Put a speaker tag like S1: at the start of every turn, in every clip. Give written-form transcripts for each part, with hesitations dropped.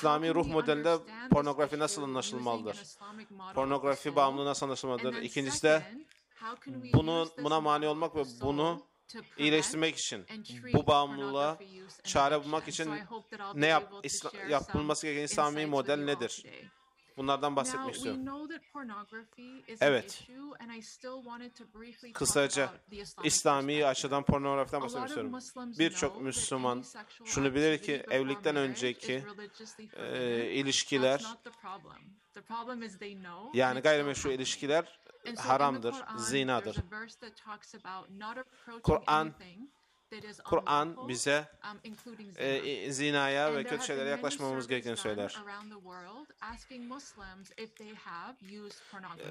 S1: İslami ruh modelinde pornografi nasıl anlaşılmalıdır? Pornografi bağımlılığı nasıl anlaşılmalıdır? İkincisi de buna mani olmak ve bunu iyileştirmek için, bu bağımlılığa çare bulmak için ne yapılması gereken İslami model nedir? Bunlardan bahsetmek istiyorum. Evet. Kısaca İslami açıdan pornografiden bahsetmek istiyorum. Birçok Müslüman şunu bilir ki evlilikten önceki ilişkiler, yani gayrimeşru ilişkiler haramdır, zinadır. Kur'an bize zinaya ve kötü şeylere yaklaşmamamız gerektiğini söyler.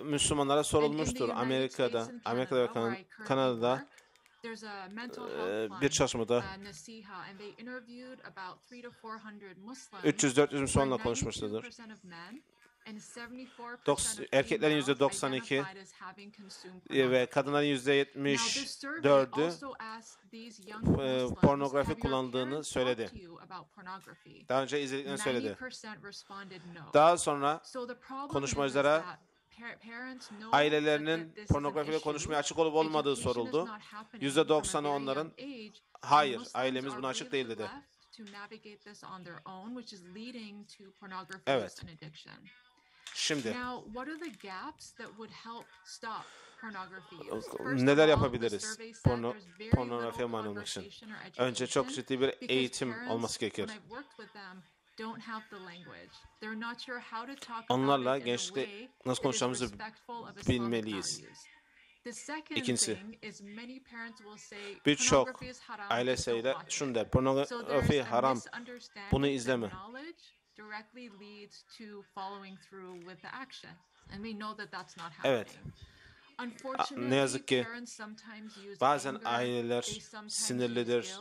S1: Müslümanlara sorulmuştur Amerika'da ve Kanada'da bir çalışmada 300-400 Müslümanla konuşmuşlardır. Erkeklerin %92 ve kadınların %74'ü pornografi kullandığını söyledi. Daha önce izlediklerini söyledi. Daha sonra konuşmacılara ailelerinin pornografiyle konuşmaya açık olup olmadığı soruldu. %90'ı onların hayır, ailemiz buna açık değil dedi. Evet. Şimdi neler yapabiliriz pornografiye mani olmak için? Önce çok ciddi bir eğitim olması gerekir. Onlarla gençlikle nasıl konuşacağımızı bilmeliyiz. İkincisi, birçok aile şunu der, pornografi haram, bunu izleme. Evet. Ne yazık ki bazen aileler sinirlidir,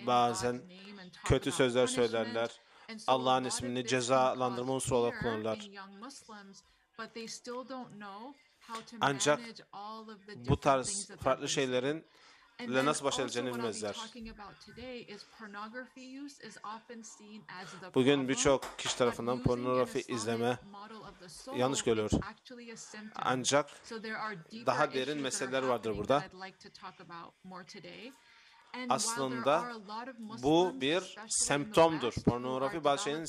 S1: bazen kötü sözler söylerler, Allah'ın ismini cezalandırma unsuru olarak kullanırlar. Ancak bu tarz farklı şeylerin nasıl baş edileceğini bilmezler. Bugün birçok kişi tarafından pornografi izleme yanlış görülür. Ancak daha derin meseleler vardır burada. Aslında bu bir semptomdur. Pornografi bazı şeyin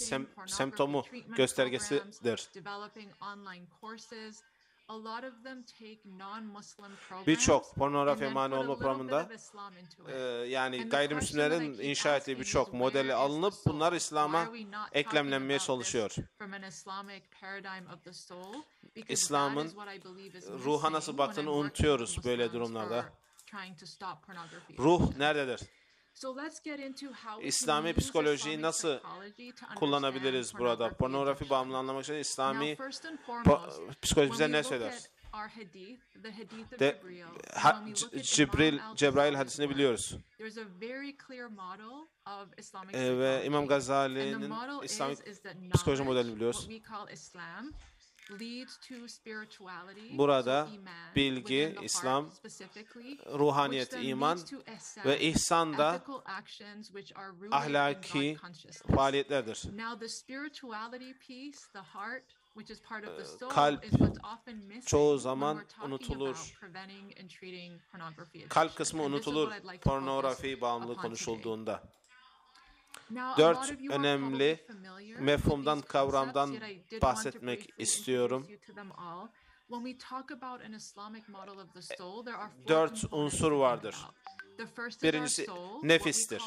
S1: semptomu, göstergesidir. Birçok pornografi mani olma programında yani gayrimüslimlerin inşa ettiği birçok modeli alınıp bunlar İslam'a eklemlenmeye çalışıyor. İslam'ın ruha nasıl baktığını unutuyoruz böyle durumlarda. Ruh nerededir? İslami psikolojiyi nasıl kullanabiliriz burada? Pornografi bağımlılığı anlamak için İslami psikoloji bize ne söyler? Cebrail hadisini biliyoruz. Ve İmam Gazali'nin İslami psikoloji modelini biliyoruz. Burada bilgi, İslam, ruhaniyet, iman ve ihsan da ahlaki faaliyetlerdir. Kalp çoğu zaman unutulur. Kalp kısmı unutulur pornografi bağımlılığı konuşulduğunda. 4 önemli mefhumdan, kavramdan bahsetmek istiyorum. 4 unsur vardır. Birincisi nefistir.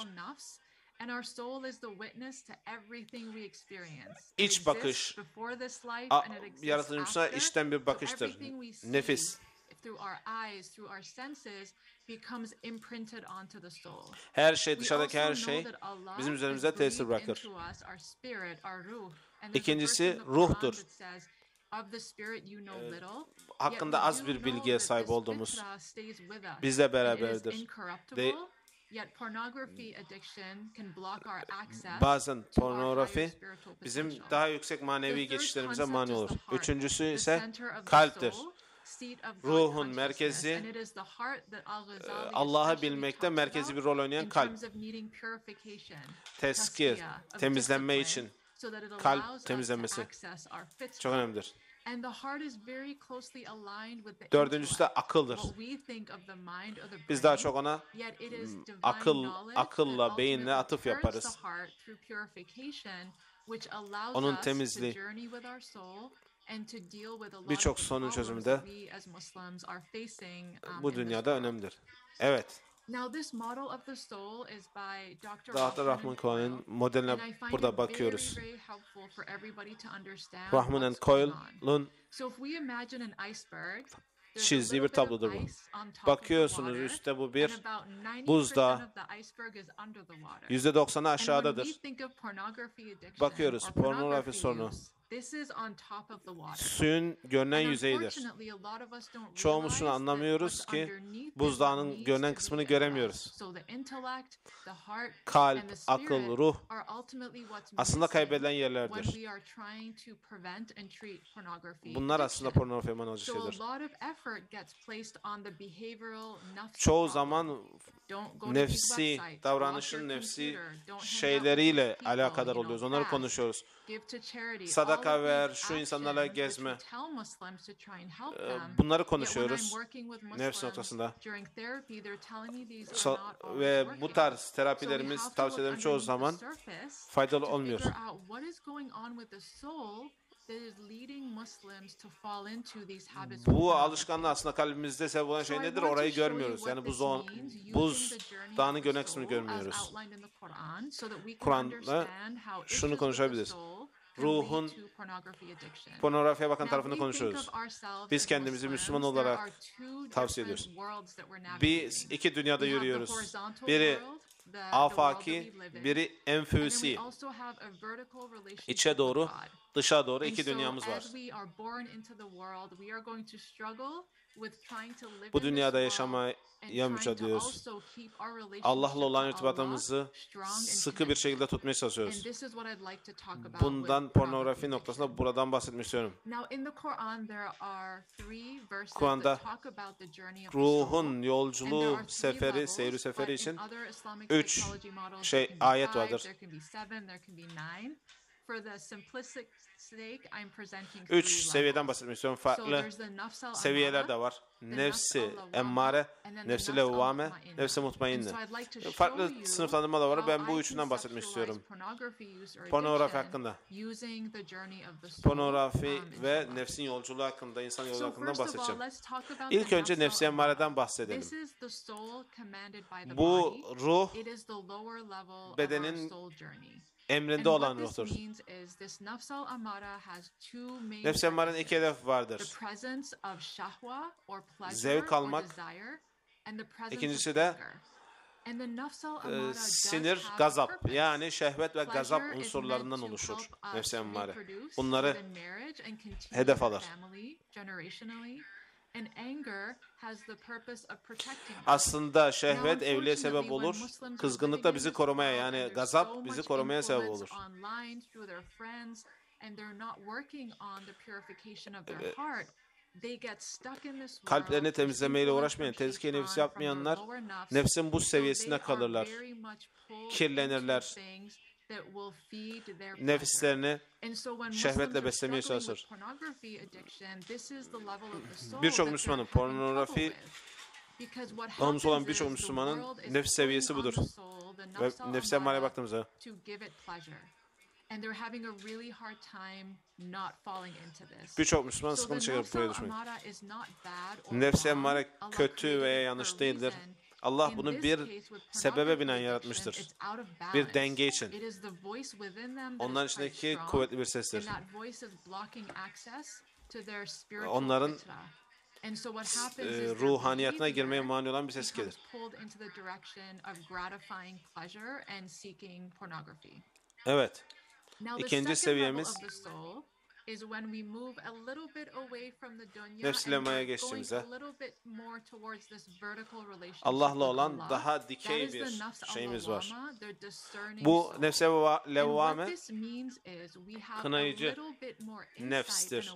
S1: İç bakış, yaratılmışsa içten bir bakıştır. Nefis. Her şey, dışarıdaki her şey bizim üzerimize tesir bırakır. İkincisi ruhtur. Hakkında az bir bilgiye sahip olduğumuz bizle beraberdir. Bazen pornografi bizim daha yüksek manevi geçişlerimize mani olur. Üçüncüsü ise kalptir. ruhun merkezi, Allah'ı bilmekte merkezi bir rol oynayan kalp. Tezkir, temizlenme için kalp temizlenmesi çok önemlidir. Dördüncüsü de akıldır. Biz daha çok ona akılla, beyinle atıf yaparız. Onun temizliği birçok sorunun çözümünde bu dünyada önemlidir. Evet. Dr. Rahman Cohen'in modeline burada bakıyoruz. Rahman and Cohen'ın çizdiği bir tablodur bu. Bakıyorsunuz üstte bu bir buzdağı. %90'ı aşağıdadır. Bakıyoruz pornografi sorunu. Suyun görünen yüzeyidir. Çoğumuz şunu anlamıyoruz ki buzdağının görünen kısmını göremiyoruz. Kalp, akıl, ruh aslında kaybedilen yerlerdir. Bunlar aslında pornografiye manacı şeyler. Çoğu zaman nefsi, davranışın nefsi şeyleriyle alakadar oluyoruz. Onları konuşuyoruz. Sadaka ver, şu insanlarla gezme. Bunları konuşuyoruz nefs noktasında. Ve bu tarz terapilerimiz, tavsiyelerimiz çoğu zaman faydalı olmuyor. Bu alışkanlığı aslında kalbimizde sebep olan şey nedir? Orayı görmüyoruz. Yani buzdağının görünen kısmını görmüyoruz. Kur'an'da şunu konuşabiliriz. Ruhun pornografiye bakan tarafını konuşuyoruz. Biz kendimizi Müslüman olarak tavsiye ediyoruz. Biz iki dünyada yürüyoruz. Biri afaki, biri enfüsi. İçe doğru, dışa doğru iki dünyamız var. Bu dünyada yaşamaya mücadele ediyoruz. Allah'la olan irtibatımızı sıkı bir şekilde tutmaya çalışıyoruz. Bundan pornografi noktasında buradan bahsetmek istiyorum. Kur'an'da ruhun yolculuğu seferi, seyri seferi için 3 ayet vardır. 3 seviyeden bahsetmek istiyorum. Farklı seviyeler de var. Nefsi emmare, nefsi levvame, nefsi mutmainne. Farklı sınıflandırma var. Ben bu üçünden bahsetmek istiyorum. Pornografi hakkında. Pornografi ve nefsin yolculuğu hakkında, insan yolculuğu hakkında bahsedeceğim. İlk önce nefsi emmareden bahsedelim. Bu ruh bedenin emrinde olan ruhtur. Nefs-i emmarenin iki hedef vardır. Zevk almak, ikincisi de sinir, gazap. Yani şehvet ve gazap unsurlarından oluşur nefs-i emmare. Bunları hedef alır. Aslında şehvet evliliğe sebep olur. Kızgınlık da bizi korumaya, yani gazap bizi korumaya sebep olur. Kalplerini temizlemeyle uğraşmayan, tezkiye nefsi yapmayanlar nefsin bu seviyesinde kalırlar. Kirlenirler. Nefislerini şehvetle beslemeye çalışır. Birçok Müslümanın pornografi bağımlısı olan birçok Müslümanın nefis seviyesi budur. Ve nefs-i emmareye baktığımızda birçok Müslüman sıkıntı çekiyor buraya düşmek. Nefs-i emmare kötü veya yanlış değildir. Allah bunu bir sebebe binaen yaratmıştır. Bir denge için. Onların içindeki kuvvetli bir sestir. Onların ruhaniyatına girmeye mani olan bir ses gelir. Evet. İkinci seviyemiz nefs-i lemmaya geçtiğimizde Allah'la olan daha dikey bir şeyimiz var. Bu nefs-i levvame kınayıcı nefstir.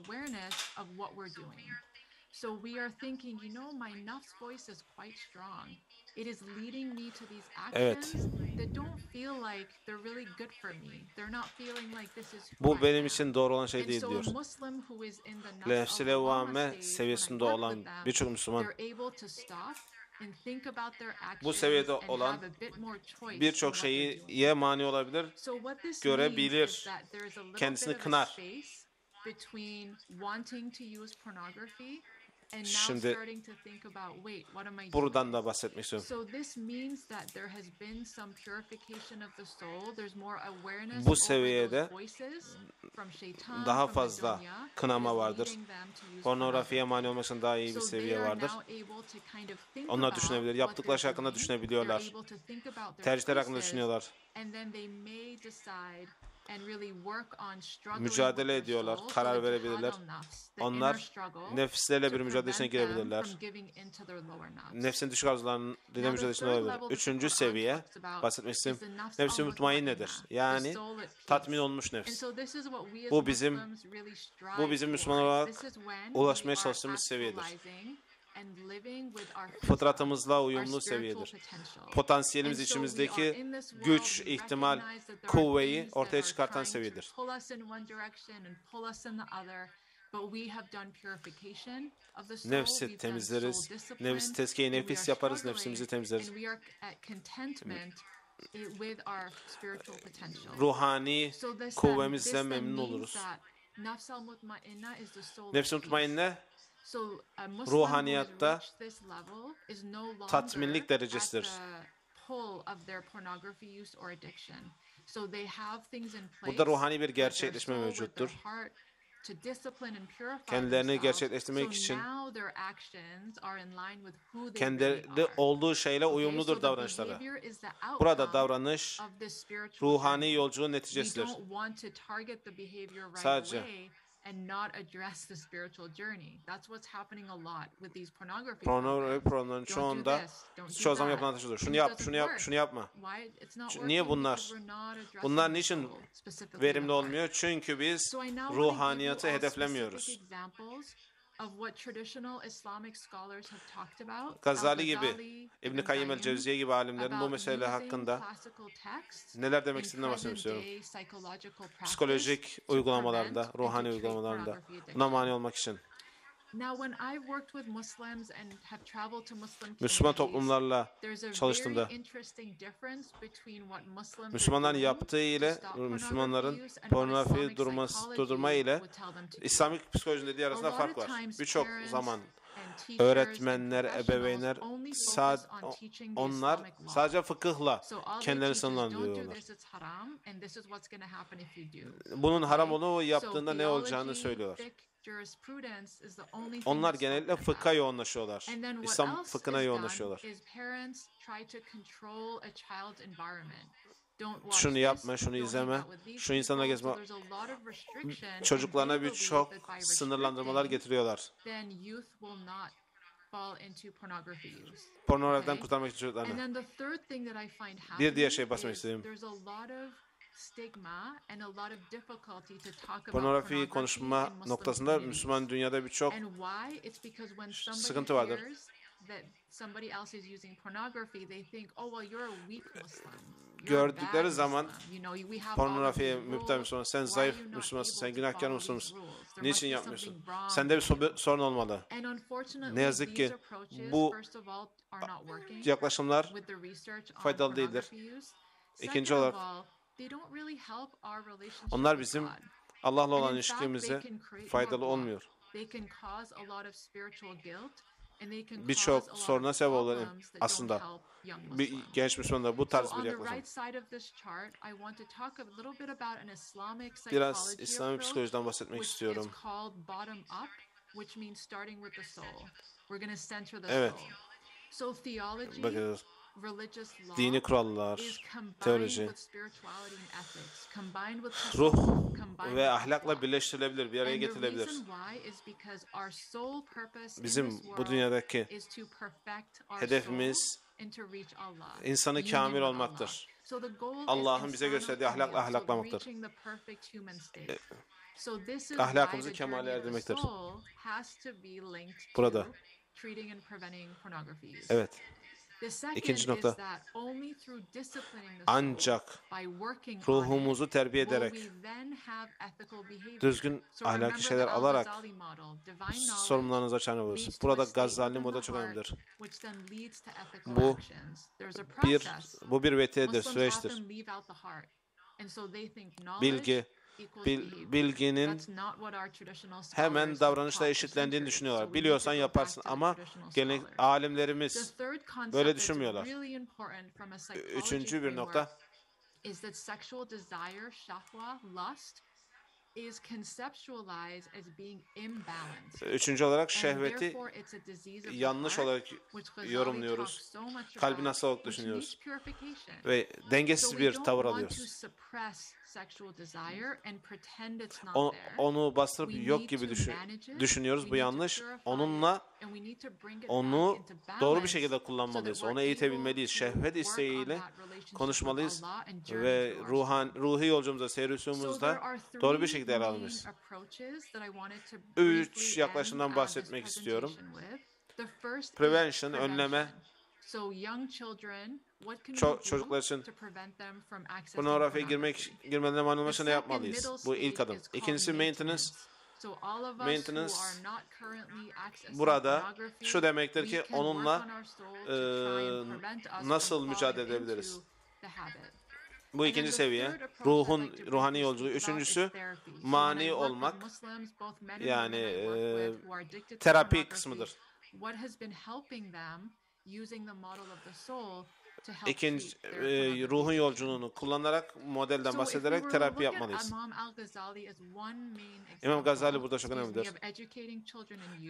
S2: So we are thinking, my nafs voice is quite strong. It is leading me to these actions that don't feel like they're really good for me. They're not feeling like this is who
S1: Bu
S2: I
S1: benim
S2: am.
S1: için doğru olan şey
S2: And
S1: değil
S2: so a
S1: diyor.
S2: Muslim who is in the nafs
S1: Nefs-i
S2: al-lawwama
S1: levvame
S2: stage,
S1: seviyesinde
S2: when I work
S1: olan
S2: with them,
S1: birçok Müslüman
S2: they're able to stop and think about their
S1: bu
S2: actions
S1: seviyede
S2: and
S1: olan
S2: have a bit more choice in
S1: birçok
S2: what they're doing.
S1: şeye mani olabilir,
S2: So what this
S1: görebilir,
S2: means is that there is a little
S1: kendisini
S2: bit of a
S1: kınar.
S2: space between wanting to use pornography and now
S1: Şimdi
S2: starting to think about, wait, what am I
S1: buradan
S2: doing?
S1: da bahsetmek istiyorum.
S2: So this means that there has been some purification of the soul. There's more awareness
S1: Bu
S2: over
S1: seviyede
S2: those voices from şeytan,
S1: daha
S2: from the
S1: fazla
S2: dunya, that
S1: kınama
S2: is
S1: vardır.
S2: leading them to use
S1: Pornografiye mani
S2: pornography.
S1: olmak için daha iyi bir
S2: So they
S1: seviye
S2: are
S1: vardır.
S2: now able to kind of think
S1: Onlar
S2: about
S1: düşünebilir.
S2: what
S1: Yaptıkları şey
S2: they're
S1: hakkında
S2: doing. They're
S1: düşünebiliyorlar.
S2: able to think about their
S1: Tercihler hakkında
S2: choices,
S1: düşünüyorlar.
S2: and then they may decide and really work on struggling
S1: Mücadele
S2: with their
S1: ediyorlar,
S2: soul,
S1: karar
S2: so the
S1: verebilirler.
S2: jihad al-nafs, the inner
S1: Onlar
S2: struggle,
S1: nefslerle
S2: to
S1: bir mücadelesine
S2: prevent them
S1: girebilirler.
S2: from giving into their lower nafs.
S1: Nefsin düşük arzularıyla
S2: Now, the
S1: mücadelesine
S2: third
S1: olabilir.
S2: level that the
S1: Üçüncü
S2: Quran
S1: seviye
S2: talks about
S1: bahsetmek
S2: is
S1: istedim.
S2: the nafs
S1: Nefs-i mutmain
S2: al-mutmainna,
S1: nedir?
S2: the
S1: Yani
S2: soul at
S1: tatmin
S2: peace.
S1: olmuş
S2: And
S1: nefs.
S2: so this is what we as
S1: Bu bizim
S2: Muslims really strive
S1: bu bizim Müslüman
S2: for.
S1: olarak
S2: This is when
S1: ulaşmaya
S2: we are
S1: çalıştığımız seviyedir.
S2: actualizing and living with our fitra,
S1: Fıtratımızla
S2: our
S1: uyumlu
S2: spiritual
S1: seviyedir.
S2: potential.
S1: Potansiyelimiz
S2: And so we are
S1: içimizdeki
S2: in this world,
S1: güç,
S2: we
S1: ihtimal,
S2: recognize that there are
S1: kuvveyi
S2: things that
S1: ortaya
S2: are
S1: çıkartan
S2: trying to
S1: seviyedir.
S2: pull us in one direction and pull us in the other. But we have done purification of the soul.
S1: Nefsi
S2: We've done soul
S1: temizleriz.
S2: discipline.
S1: Nefs tezkiye
S2: And we
S1: nefis
S2: are
S1: yaparız,
S2: struggling,
S1: nefsimizi
S2: and
S1: temizleriz.
S2: we are at contentment with our spiritual potential.
S1: Ruhani
S2: So this
S1: kuvvemizden
S2: then
S1: memnun
S2: means
S1: oluruz.
S2: that nafs al-mutmainna is the soul of
S1: Nefs-i
S2: peace.
S1: mutmainne
S2: So a Muslim who has
S1: ruhaniyatta
S2: reached this level is no longer
S1: tatminlik
S2: at
S1: derecesidir.
S2: the pull of their pornography use or addiction. So they have things in place.
S1: Burada ruhani bir
S2: with their
S1: gerçekleşme
S2: soul, with their
S1: mevcuttur.
S2: heart, to discipline and purify
S1: Kendilerini
S2: themselves.
S1: gerçekleştirmek
S2: So
S1: için
S2: now their actions are in line with who they
S1: kendileri
S2: really are.
S1: olduğu şeyle
S2: Okay, so
S1: uyumludur
S2: the
S1: davranışları.
S2: behavior is the
S1: Burada
S2: outcome
S1: davranış
S2: of this spiritual
S1: ruhani
S2: journey.
S1: yolculuğun
S2: We
S1: neticesidir.
S2: don't want to target the behavior right
S1: Sadece
S2: away and not address the spiritual journey. That's what's happening a lot with these pornography
S1: Pornografi
S2: programs.
S1: programlarının
S2: Don't do
S1: çoğunda
S2: this, don't do
S1: çoğu zaman
S2: that.
S1: yapılan taşıdır. Şunu
S2: And it
S1: yap,
S2: doesn't
S1: şunu yap,
S2: work.
S1: şunu yapma.
S2: Why? It's not
S1: Niye
S2: working
S1: bunlar?
S2: because we're not addressing
S1: Bunlar
S2: the
S1: niçin
S2: soul, specifically the
S1: verimli
S2: heart.
S1: olmuyor? Çünkü biz
S2: So I now want to give
S1: ruhaniyatı
S2: you all
S1: hedeflemiyoruz.
S2: specific examples of what traditional Islamic scholars have talked about.
S1: Gazali gibi,
S2: Al-Ghazali,
S1: İbn Kayyim el-Cevziye gibi alimlerin bu
S2: about
S1: mesele
S2: using
S1: hakkında
S2: classical texts
S1: neler demek
S2: in
S1: istediğini bahsetmek istiyorum.
S2: present-day psychological practice
S1: Psikolojik
S2: to
S1: uygulamalarında,
S2: prevent and
S1: ruhani
S2: to treat
S1: uygulamalarında
S2: pornography
S1: buna
S2: addiction.
S1: mani olmak için.
S2: Now, when I've worked with Muslims and have traveled to Muslim
S1: Müslüman
S2: communities,
S1: toplumlarla
S2: there's a
S1: çalıştığımda
S2: very interesting difference between what Muslims are
S1: Müslümanların
S2: doing
S1: yaptığı
S2: to
S1: ile
S2: stop
S1: Müslümanların
S2: pornography use and what
S1: pornografi
S2: Islamic
S1: durdurma
S2: psychology
S1: ile
S2: would tell them to do.
S1: İslamik psikolojinin dediği
S2: A
S1: arasında
S2: lot
S1: fark
S2: of
S1: var.
S2: times
S1: Birçok
S2: parents
S1: zaman
S2: and teachers
S1: öğretmenler,
S2: and
S1: ebeveynler
S2: professionals only focus on teaching the
S1: onlar
S2: Islamic law.
S1: sadece fıkıhla
S2: So all they
S1: kendilerini
S2: teach is, don't do
S1: sınırlandırıyorlar.
S2: this, it's haram, and this is what's going to happen if you do.
S1: Bunun haram
S2: Okay?
S1: olduğunu ve
S2: So
S1: yaptığında ne olacağını
S2: theology,
S1: söylüyorlar.
S2: fiqh, jurisprudence is the only thing
S1: Onlar
S2: that's
S1: genellikle
S2: spoken
S1: fıkha
S2: about.
S1: yoğunlaşıyorlar.
S2: And then what
S1: İslam
S2: else
S1: fıkhına
S2: is
S1: yoğunlaşıyorlar.
S2: done is parents try to control a child's environment. Don't watch
S1: Şunu
S2: this,
S1: yapma, şunu
S2: don't
S1: izleme,
S2: hang out with these
S1: şu insanla
S2: people. So
S1: gezme.
S2: there's a lot of restriction, and
S1: Çocuklarına
S2: they believe
S1: birçok
S2: that by
S1: sınırlandırmalar
S2: restricting,
S1: getiriyorlar.
S2: then youth will not fall into pornography use.
S1: Pornografiden
S2: Okay?
S1: kurtarmak için
S2: And
S1: çocuklarını.
S2: then the third thing that I find
S1: Bir diğer
S2: happening
S1: şey bahsetmek
S2: is
S1: istediğim.
S2: there's a lot of stigma and a lot of difficulty to talk about
S1: Pornografi
S2: pornography
S1: konuşma
S2: in Muslim
S1: noktasında
S2: communities.
S1: Müslüman dünyada birçok
S2: And why? It's because when somebody
S1: sıkıntı vardır.
S2: hears that somebody else is using pornography, they think, oh well, you're a weak Muslim. You're a bad
S1: gördükleri zaman
S2: Muslim. You know, we have all of
S1: pornografiye
S2: these
S1: müptel
S2: rules.
S1: Müslüman, sen
S2: Why
S1: zayıf
S2: are you not
S1: Müslümansın,
S2: able
S1: sen
S2: to
S1: günahkar
S2: follow these
S1: Müslümansın.
S2: rules? There must
S1: Niçin
S2: be
S1: yapmıyorsun?
S2: something wrong
S1: Sende bir
S2: with you.
S1: sorun olmalı.
S2: And unfortunately,
S1: Ne yazık
S2: these
S1: ki
S2: approaches,
S1: bu
S2: first of all, are not working
S1: yaklaşımlar
S2: with the research on
S1: faydalı değildir.
S2: pornography use.
S1: İkinci
S2: Second
S1: olarak
S2: of all, they don't really help our relationship
S1: onlar
S2: with
S1: bizim
S2: God.
S1: Allah'la
S2: And
S1: olan
S2: in fact, they
S1: ilişkimize
S2: can create more
S1: faydalı
S2: block.
S1: olmuyor.
S2: They can cause a lot of spiritual guilt, and they can cause
S1: Birçok
S2: a lot
S1: soruna
S2: of
S1: sebep olur
S2: problems that don't
S1: aslında.
S2: help young
S1: Bir
S2: Muslims.
S1: genç Müslümanlar bu
S2: So
S1: tarz
S2: on
S1: bir
S2: the
S1: yaklaşım.
S2: right side of this chart, I want to talk a little bit about an Islamic
S1: Biraz
S2: psychology
S1: İslami
S2: approach,
S1: psikolojiden bahsetmek
S2: which is
S1: istiyorum.
S2: called bottom up, which means starting with the soul. We're going to center the
S1: Evet.
S2: soul. So theology,
S1: Bakıyoruz.
S2: religious law,
S1: Dini kurallar,
S2: is combined
S1: teoloji,
S2: with spirituality and ethics, combined with
S1: ruh
S2: tasawwuf, combined
S1: ve
S2: with
S1: ahlakla
S2: akhlaq.
S1: birleştirilebilir, bir araya
S2: And the
S1: getirilebilir.
S2: reason why is because our sole purpose in
S1: Bizim
S2: this
S1: bu
S2: world
S1: dünyadaki
S2: is to perfect our
S1: hedefimiz
S2: soul and to reach Allah.
S1: insanı
S2: Union
S1: kamil
S2: with
S1: olmaktır.
S2: Allah. So the goal is
S1: Allah'ın bize
S2: insana
S1: gösterdiği ahlakla
S2: kamil, so
S1: ahlaklamaktır.
S2: reaching the perfect human state.
S1: ahlakımızı kemale erdirmektir. Burada. Evet. İkinci nokta. Ancak ruhumuzu terbiye ederek, düzgün ahlaki şeyler alarak sorumluluğunuzu açabilirsiniz. Burada Gazali modeli çok önemlidir. Bu bir vetiyedir, süreçtir. Bilginin hemen davranışla eşitlendiğini düşünüyorlar. Biliyorsan yaparsın ama alimlerimiz böyle düşünmüyorlar. Üçüncü bir nokta. Üçüncü olarak şehveti yanlış olarak yorumluyoruz. Kalbin hastalığı olarak düşünüyoruz. Ve dengesiz bir tavır alıyoruz. Onu bastırıp yok gibi düşünüyoruz. Bu yanlış. Onu doğru bir şekilde kullanmalıyız. Onu eğitebilmeliyiz. Şehvet isteğiyle konuşmalıyız. Ve ruhi yolcumuza, seyirüsümüzde doğru bir şekilde ele almalıyız. 3 yaklaşımdan bahsetmek istiyorum. Prevention, önleme. Çocuklar için pornografiye girmeden mani olmak için ne yapmalıyız? Bu ilk adım. İkincisi maintenance. Maintenance burada şu demektir ki onunla nasıl mücadele edebiliriz? Bu ikinci seviye. Ruhani yolculuğu. Üçüncüsü mani olmak. Yani terapi kısmıdır. İkinci ruhun yolculuğunu kullanarak, modelden bahsederek terapi yapmalıyız. İmam Gazali burada çok önemlidir.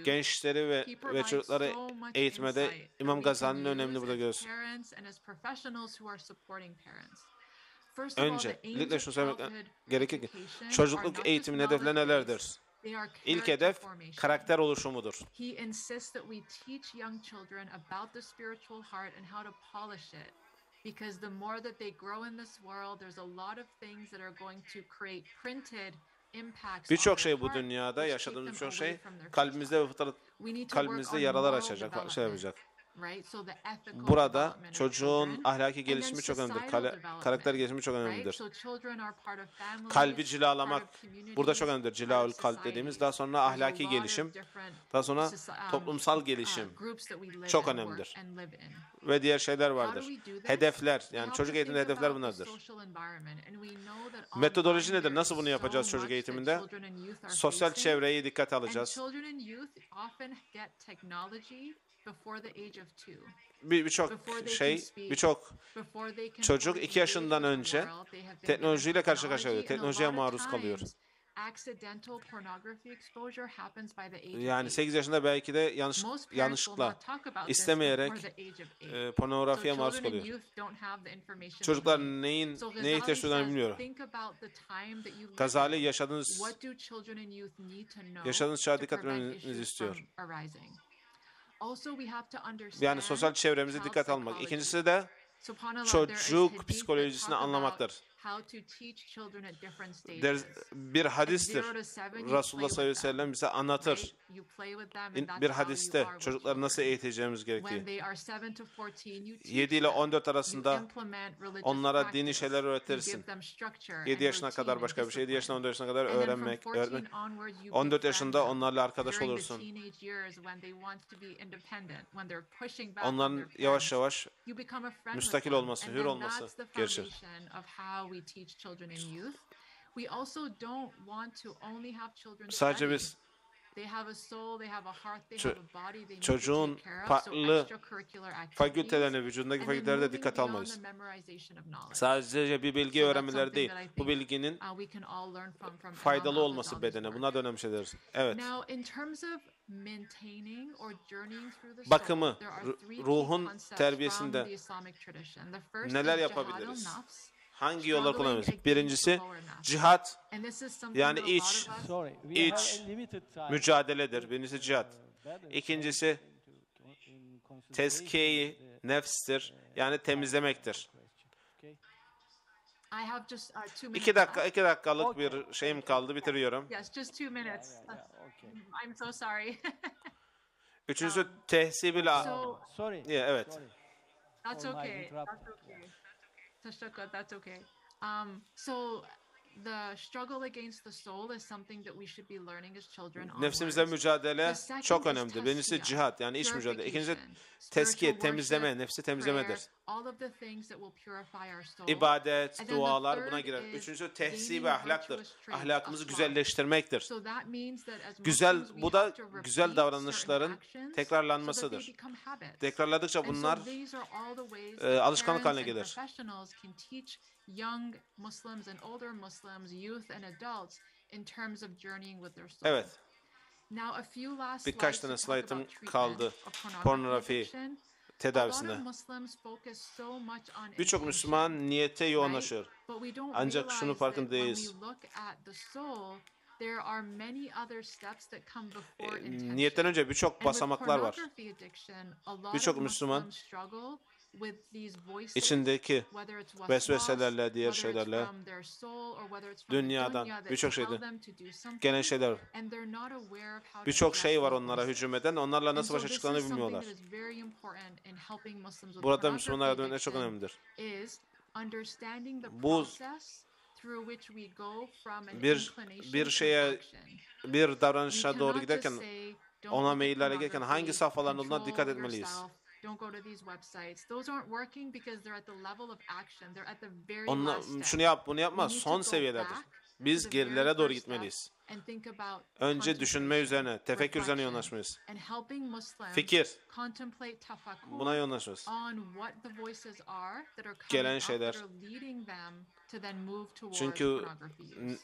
S1: Gençleri ve çocukları eğitmede İmam Gazali'nin önemini burada görüyoruz. Öncelikle şunu söylemek gerekir ki çocukluk eğitiminin hedefleri nelerdir? İlk hedef karakter oluşumudur. Birçok şey bu dünyada, yaşadığımız birçok şey kalbimizde yaralar açacak, şey yapacak. Burada çocuğun ahlaki gelişimi çok önemlidir. Karakter gelişimi çok önemlidir. Kalbi cilalamak burada çok önemlidir. Cilaül kalp dediğimiz. Daha sonra ahlaki gelişim. Daha sonra toplumsal gelişim çok önemlidir. Ve diğer şeyler vardır. Hedefler. Yani çocuk eğitiminde hedefler bunlardır. Metodoloji nedir? Nasıl bunu yapacağız çocuk eğitiminde? Sosyal çevreyi dikkate alacağız. Birçok çocuk 2 yaşından önce teknolojiyle karşı karşıya kalıyor. Teknolojiye maruz kalıyor. Yani 8 yaşında belki de yanlışlıkla, istemeyerek pornografiye maruz kalıyor. Çocuklar neye ihtiyaç duyduğunu bilmiyor. Gazali yaşadığınız çağa dikkat etmenizi istiyor. Yani sosyal çevremizi dikkat almak. İkincisi de çocuk psikolojisini anlamaktır. Bir hadistir. Resulullah sallallahu aleyhi ve sellem bize anlatır. Bir hadiste çocukları nasıl eğiteceğimiz gerektiği. 7 ile 14 arasında onlara dini şeyler öğretirsin. 7 yaşına kadar başka bir şey, 7 yaşına 14 yaşına kadar öğrenmek. 14 yaşında onlarla arkadaş olursun. Onların yavaş yavaş müstakil olması, hür olması gerekir. Sadece biz çocuğun farklı fakültelerine, vücudundaki fakültelere de dikkat almalıyız. Sadece bir bilgi öğrenmeleri değil, bu bilginin faydalı olması bedene. Bunlar da önemli şeyler. Evet. Bakımı, ruhun terbiyesinde neler yapabiliriz? Hangi yollar kullanabiliriz? Birincisi cihat, yani iç mücadeledir. Birincisi cihat. İkincisi tezkiye-i nefstir, yani temizlemektir.
S2: I have just 2 minutes.
S1: 2 dakikalık bir şeyim kaldı, bitiriyorum.
S2: Yes, just 2 minutes. I'm so sorry.
S1: Üçüncüsü tehsibil
S3: Sorry.
S1: evet.
S3: Sorry.
S2: That's
S3: For my
S2: okay.
S3: interrupt.
S2: That's okay. Teşekkür, that's okay. So the struggle against the soul is something that we should be learning as children.
S1: Nefsimizle mücadele
S2: The second
S1: çok
S2: is
S1: önemlidir. Birincisi
S2: tasfiye,
S1: cihat, yani iç mücadele. İkincisi
S2: purification,
S1: teskiye,
S2: spiritual
S1: temizleme,
S2: worship,
S1: nefsi temizlemedir.
S2: prayer, all of the things that will purify our soul.
S1: İbadet,
S2: And then the
S1: dualar buna
S2: third
S1: girer.
S2: is
S1: Üçüncüsü tehsib
S2: gaining
S1: ve ahlaktır.
S2: virtuous traits
S1: Ahlakımızı
S2: of
S1: güzelleştirmektir.
S2: So that means that as
S1: Güzel,
S2: Muslims, we
S1: bu da
S2: have to repeat
S1: güzel
S2: certain
S1: davranışların
S2: actions so that
S1: tekrarlanmasıdır.
S2: they become habits.
S1: Tekrarladıkça
S2: And so
S1: bunlar
S2: these are all the ways that
S1: alışkanlık haline
S2: parents and
S1: gelir.
S2: professionals can teach young Muslims and older Muslims, youth and adults in terms of journeying with their soul.
S1: Evet.
S2: Now a few last
S1: Birkaç
S2: slides
S1: tane
S2: to talk
S1: slaytım
S2: about treatment
S1: kaldı.
S2: of
S1: Pornografi
S2: addiction. A lot
S1: tedavisinde.
S2: of Muslims focus so much on
S1: Birçok
S2: intention,
S1: Müslüman niyete yoğunlaşır.
S2: right? But we don't
S1: Ancak şunu
S2: realize
S1: farkında
S2: that when
S1: değiliz.
S2: we look at the soul, there are many other steps that come before intention.
S1: Niyetten önce birçok
S2: And with
S1: basamaklar var.
S2: pornography addiction, a lot
S1: Birçok
S2: of
S1: Müslüman
S2: Muslims struggle with these voices,
S1: içindeki
S2: whether it's waswas,
S1: vesveselerle, diğer
S2: whether it's
S1: şeylerle,
S2: from their soul or whether it's from the
S1: dünyadan,
S2: dunya that
S1: birçok
S2: tell
S1: şeyden
S2: them to do something,
S1: gelen şeyler.
S2: and they're not aware of how to
S1: Birçok
S2: address
S1: şey var
S2: these
S1: onlara
S2: voices.
S1: hücum eden. Onlarla
S2: And
S1: nasıl
S2: so
S1: başa
S2: this
S1: çıkacağını
S2: is something
S1: bilmiyorlar.
S2: that is very important in helping Muslims with
S1: Burada Müslümanlara yardım
S2: pornography
S1: etmek çok
S2: addiction
S1: önemlidir.
S2: is understanding the
S1: Bu
S2: process through which we go from an
S1: bir
S2: inclination to
S1: şeye,
S2: action.
S1: bir davranışa
S2: We
S1: doğru
S2: cannot
S1: giderken,
S2: just say, don't
S1: ona
S2: look at
S1: meyillere giderken hangi
S2: pornography,
S1: safhaların olduğuna
S2: control
S1: dikkat etmeliyiz.
S2: yourself, don't go to these websites. Those aren't working because they're at the level of action. They're at the very
S1: Onunla,
S2: last step.
S1: şunu yap, bunu yapma.
S2: We need to
S1: Son
S2: go
S1: seviyelerdir.
S2: back
S1: Biz
S2: to the very
S1: gerilere doğru
S2: first step
S1: gitmeliyiz.
S2: and think about
S1: Önce düşünme
S2: contemplation,
S1: üzerine, tefekkür üzerine
S2: reflection,
S1: yoğunlaşmalıyız.
S2: and helping Muslims
S1: Fikir,
S2: contemplate tafakkur
S1: buna yoğunlaşmalıyız.
S2: on what the voices are that are
S1: Gelen
S2: coming up
S1: şeyler.
S2: that are leading them to then move towards
S1: Çünkü
S2: pornography use.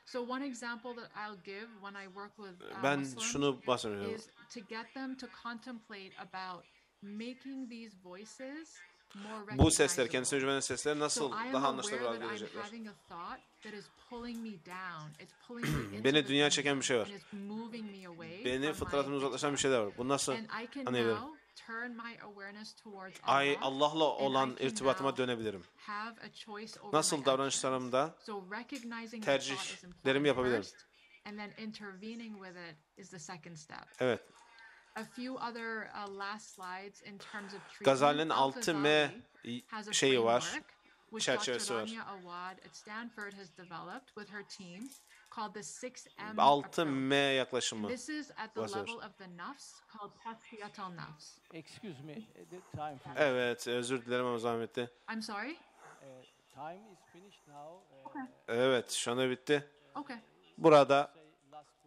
S2: So one example that I'll give when I work with
S1: ben
S2: Muslims
S1: şunu bahsediyorum.
S2: is to get them to contemplate about making these voices more
S1: Bu sesler,
S2: recognizable.
S1: kendisine hücum eden sesler nasıl
S2: So I am
S1: daha
S2: aware
S1: anlaşılır
S2: that
S1: hale
S2: I'm
S1: gelecekler?
S2: having a thought that is pulling me down. It's pulling me into
S1: Beni
S2: the
S1: dünya
S2: dunya
S1: çeken bir şey var.
S2: and it's moving me away
S1: Beni
S2: from
S1: fıtratımdan
S2: my
S1: uzaklaşan bir şeyler var. Bu nasıl
S2: and I can
S1: anlayabilirim?
S2: now turn my awareness towards
S1: Allah'la olan
S2: and I can
S1: irtibatıma
S2: now
S1: dönebilirim.
S2: have a choice over
S1: Nasıl
S2: my
S1: davranışlarımda
S2: actions. So recognizing the thought is
S1: tercihlerimi
S2: important
S1: yapabilirim.
S2: first, and then intervening with it is the second step.
S1: Evet.
S2: A few other last slides in terms of treatment.
S1: Gazali'nin 6M
S2: has a
S1: şeyi var,
S2: framework which
S1: çerçevesi
S2: Dr.
S1: var.
S2: Rania Awad at Stanford has developed with her team called the 6M
S1: 6M
S2: approach.
S1: yaklaşımı.
S2: This is at the
S1: Bahsediyor.
S2: level of the nafs called tasfiyatul nafs.
S3: Excuse me, the time finished.
S1: Evet, özür dilerim ama zahmetti.
S2: I'm sorry?
S3: Time is finished now.
S1: Evet, şu anda bitti.
S2: Okay.
S1: Burada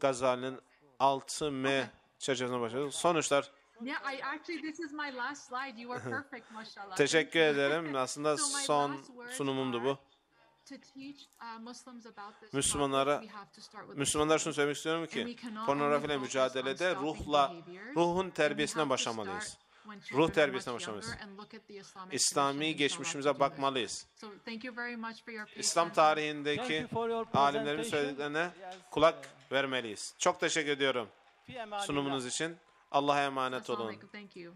S1: Gazali'nin 6M çerçevesine başladık. Sonuçlar.
S2: Yeah, I actually this is my last slide. You are perfect, mashallah.
S1: Teşekkür ederim. Aslında
S2: So my
S1: son
S2: last words
S1: sunumumdu bu.
S2: are to teach Muslims about this
S1: Müslümanlara,
S2: topic, we have to start with
S1: Müslümanlar şunu söylemek istiyorum ki, pornografiyle mücadelede ruhun terbiyesinden başlamalıyız. Ruh terbiyesine başlamalıyız. İslami geçmişimize bakmalıyız. İslam tarihindeki alimlerin söylediklerine kulak vermeliyiz. Çok teşekkür ediyorum sunumunuz için. Allah'a emanet olun.
S2: Thank you.